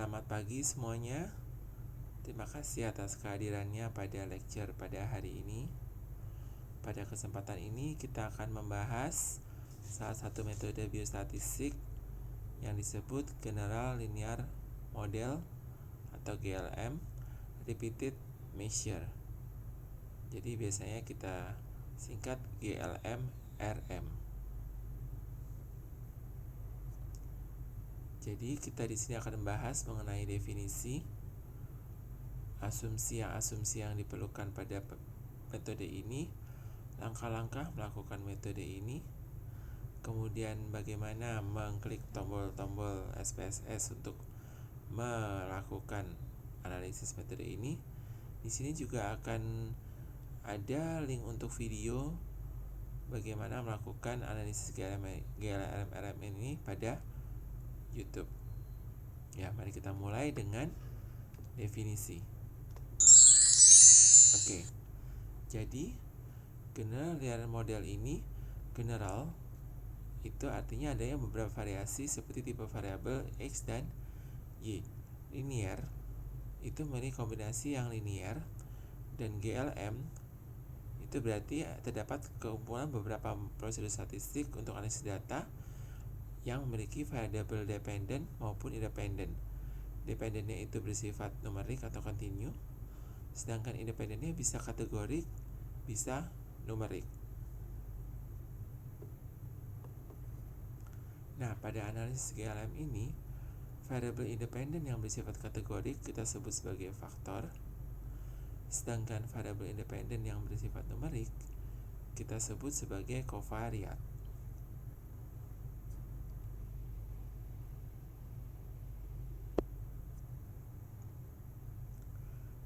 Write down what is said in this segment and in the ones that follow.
Selamat pagi semuanya. Terima kasih atas kehadirannya pada lecture pada hari ini. Pada kesempatan ini kita akan membahas salah satu metode biostatistik yang disebut General Linear Model atau GLM, Repeated Measure. Jadi biasanya kita singkat GLM RM. Jadi kita di sini akan membahas mengenai definisi, asumsi yang diperlukan pada metode ini, langkah-langkah melakukan metode ini, kemudian bagaimana mengklik tombol-tombol SPSS untuk melakukan analisis metode ini. Di sini juga akan ada link untuk video bagaimana melakukan analisis GLM-RM ini pada YouTube. Ya, mari kita mulai dengan definisi. Oke. Jadi, General Linear Model ini, general itu artinya adanya beberapa variasi seperti tipe variabel X dan Y. Linear itu memiliki kombinasi yang linear, dan GLM itu berarti terdapat kekumpulan beberapa prosedur statistik untuk analisis data yang memiliki variabel dependen maupun independen. Dependennya itu bersifat numerik atau kontinu, sedangkan independennya bisa kategorik, bisa numerik. Nah, pada analisis GLM ini, variabel independen yang bersifat kategorik kita sebut sebagai faktor, sedangkan variabel independen yang bersifat numerik kita sebut sebagai kovariat.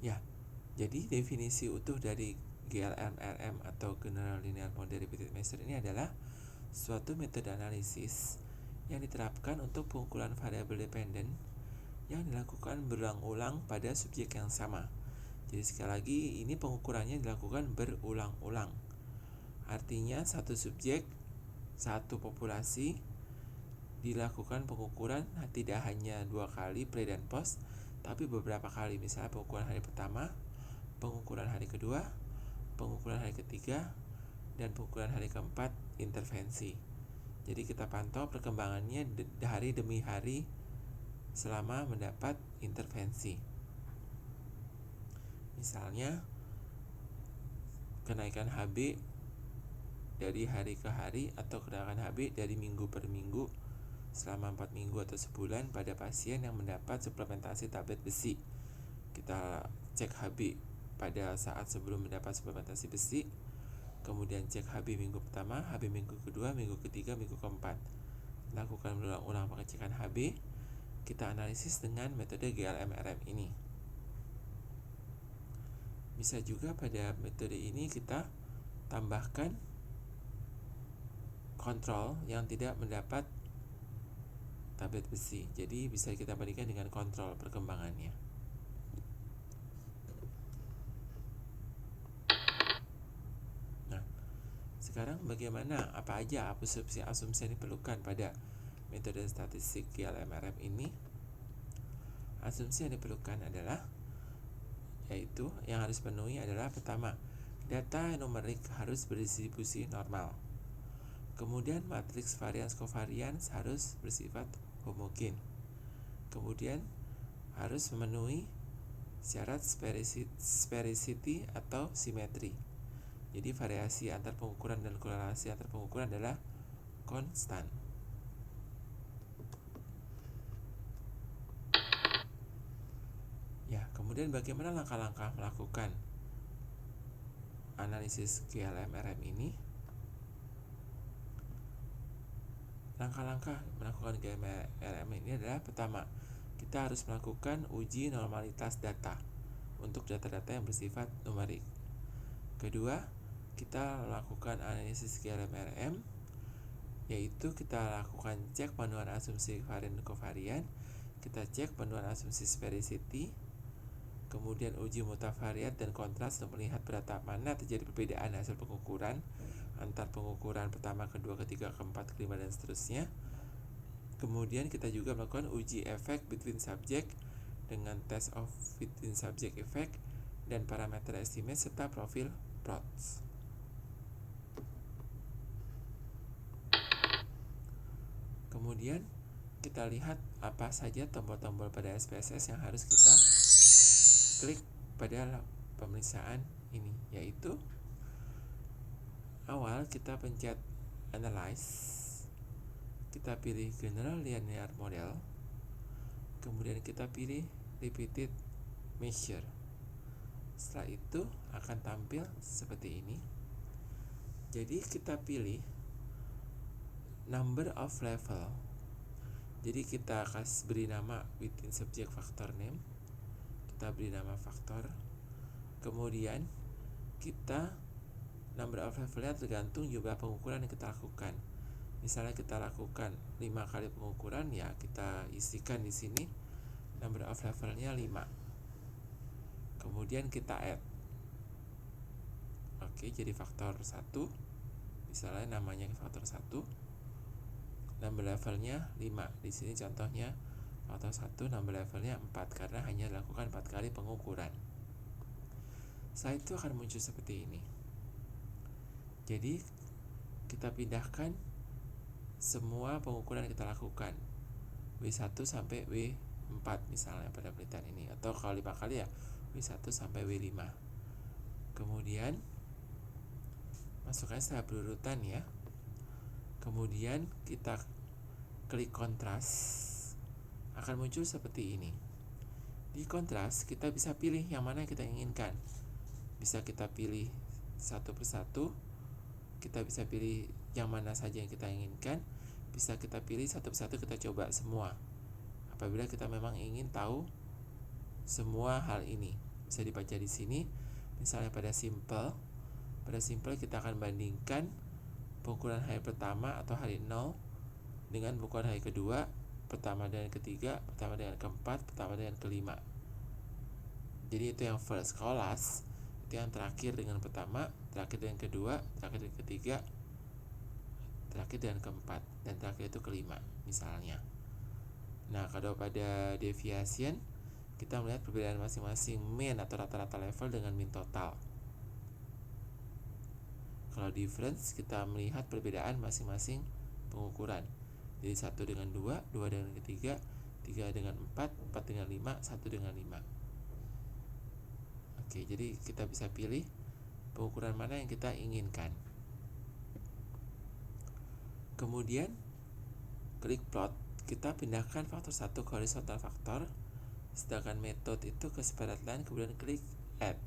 Ya, jadi definisi utuh dari GLM-RM atau General Linear Model Repeated Measure ini adalah suatu metode analisis yang diterapkan untuk pengukuran variabel dependen yang dilakukan berulang-ulang pada subjek yang sama. Jadi sekali lagi, ini pengukurannya dilakukan berulang-ulang. Artinya satu subjek, satu populasi dilakukan pengukuran tidak hanya 2 kali pre dan post, tapi beberapa kali. Misalnya pengukuran hari pertama, pengukuran hari kedua, pengukuran hari ketiga, dan pengukuran hari keempat intervensi. Jadi kita pantau perkembangannya hari demi hari selama mendapat intervensi. Misalnya kenaikan HB dari hari ke hari atau kenaikan HB dari minggu per minggu selama 4 minggu atau sebulan pada pasien yang mendapat suplementasi tablet besi. Kita cek HB pada saat sebelum mendapat suplementasi besi, kemudian cek HB minggu pertama, HB minggu kedua, minggu ketiga, minggu keempat. Lakukan berulang-ulang pengecekan HB. Kita analisis dengan metode GLM-RM ini. Bisa juga pada metode ini kita tambahkan kontrol yang tidak mendapat tablet besi. Jadi bisa kita bandingkan dengan kontrol perkembangannya. Nah, sekarang bagaimana, apa aja asumsi yang diperlukan pada metode statistik GLM-RM ini? Asumsi yang diperlukan adalah, yaitu yang harus penuhi adalah pertama, data numerik harus berdistribusi normal. Kemudian matriks varians covariance harus bersifat homogen. Kemudian harus memenuhi syarat sphericity atau simetri. Jadi variasi antar pengukuran dan korelasi antar pengukuran adalah konstan. Ya, kemudian bagaimana langkah-langkah melakukan analisis GLM-RM ini? Langkah-langkah melakukan GLM-RM ini adalah pertama, kita harus melakukan uji normalitas data untuk data-data yang bersifat numerik. Kedua, kita lakukan analisis GLM-RM, yaitu kita lakukan cek panduan asumsi varian kovarian, kita cek panduan asumsi sphericity, kemudian uji multivariat dan kontras untuk melihat berapa mana terjadi perbedaan hasil pengukuran antar pengukuran pertama, kedua, ketiga, keempat, kelima, dan seterusnya. Kemudian kita juga melakukan uji efek between subject dengan test of within subject effect dan parameter estimate serta profil plots. Kemudian kita lihat apa saja tombol-tombol pada SPSS yang harus kita klik pada pemeriksaan ini, yaitu awal kita pencet analyze, kita pilih general linear model, kemudian kita pilih repeated measure. Setelah itu akan tampil seperti ini. Jadi kita pilih number of level. Jadi kita kasih beri nama within subject factor name. Kita beri nama faktor. Kemudian kita number of levelnya tergantung jumlah pengukuran yang kita lakukan. Misalnya kita lakukan 5 kali pengukuran, ya kita isikan di sini number of levelnya 5. Kemudian kita add. Oke, jadi faktor 1. Misalnya namanya faktor 1. Number levelnya 5. Di sini contohnya faktor 1 number levelnya 4 karena hanya dilakukan 4 kali pengukuran. Setelah itu akan muncul seperti ini. Jadi kita pindahkan semua pengukuran yang kita lakukan W1 sampai W4 misalnya pada penelitian ini, atau kalau 5 kali ya W1 sampai W5. Kemudian masukkan secara berurutan ya. Kemudian kita klik kontras, akan muncul seperti ini. Di kontras kita bisa pilih yang mana yang kita inginkan. Bisa kita pilih satu persatu, kita bisa pilih yang mana saja yang kita inginkan, bisa kita pilih satu persatu, kita coba semua. Apabila kita memang ingin tahu semua hal ini, bisa dibaca di sini. Misalnya pada simple kita akan bandingkan pengukuran hari pertama atau hari 0 dengan pengukuran hari kedua, pertama dengan ketiga, pertama dengan keempat, pertama dengan kelima. Jadi itu yang first. Kalau last itu yang terakhir dengan pertama, terakhir dengan kedua, terakhir dengan ketiga, terakhir dengan keempat, dan terakhir itu kelima misalnya. Nah, kalau pada deviation kita melihat perbedaan masing-masing mean atau rata-rata level dengan mean total. Kalau difference kita melihat perbedaan masing-masing pengukuran. Jadi 1 dengan 2, 2 dengan 3, 3 dengan 4, 4 dengan 5, 1 dengan 5. Oke, jadi kita bisa pilih pengukuran mana yang kita inginkan. Kemudian klik plot, kita pindahkan faktor 1 ke horizontal faktor, sedangkan metode itu ke separate line, kemudian klik add,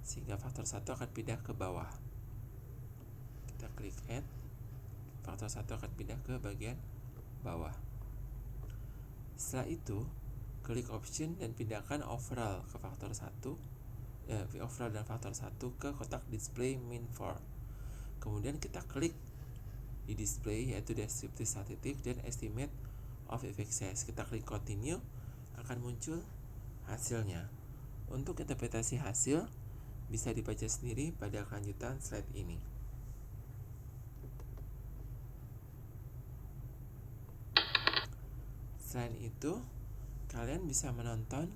sehingga faktor 1 akan pindah ke bawah. Kita klik add, faktor 1 akan pindah ke bagian bawah. Setelah itu klik option dan pindahkan overall ke faktor 1, overall dan faktor 1 ke kotak display mean for. Kemudian kita klik di display, yaitu descriptive statistic dan estimate of effect size. Kita klik continue, akan muncul hasilnya. Untuk interpretasi hasil bisa dibaca sendiri pada kelanjutan slide ini. Selain itu, kalian bisa menonton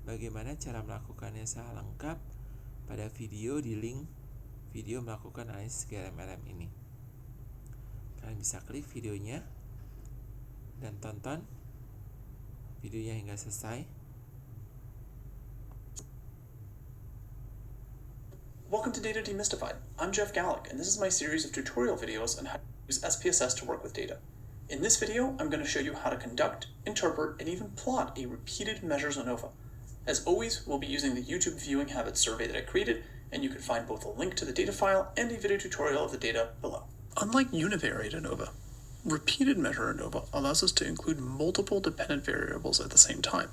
bagaimana cara melakukannya secara lengkap pada video di link video melakukan analisis GLM-RM ini. Kalian bisa klik videonya dan tonton videonya hingga selesai. Welcome to Data Demystified. I'm Jeff Gallick, and this is my series of tutorial videos on how to use SPSS to work with data. In this video, I'm going to show you how to conduct, interpret, and even plot a repeated measures ANOVA. As always, we'll be using the YouTube viewing habits survey that I created, and you can find both a link to the data file and a video tutorial of the data below. Unlike univariate ANOVA, repeated measure ANOVA allows us to include multiple dependent variables at the same time,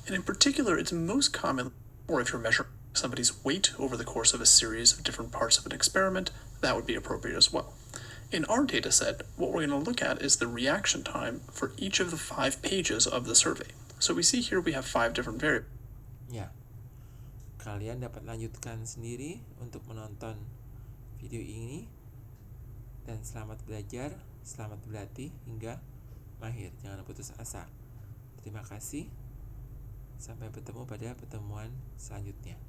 and in particular, it's most common, or if you're measuring somebody's weight over the course of a series of different parts of an experiment, that would be appropriate as well. In our data set, what we're going to look at is the reaction time for each of the 5 pages of the survey. So we see here we have 5 different variables. Ya, kalian dapat lanjutkan sendiri untuk menonton video ini, dan selamat belajar, selamat berlatih hingga mahir. Jangan putus asa. Terima kasih. Sampai bertemu pada pertemuan selanjutnya.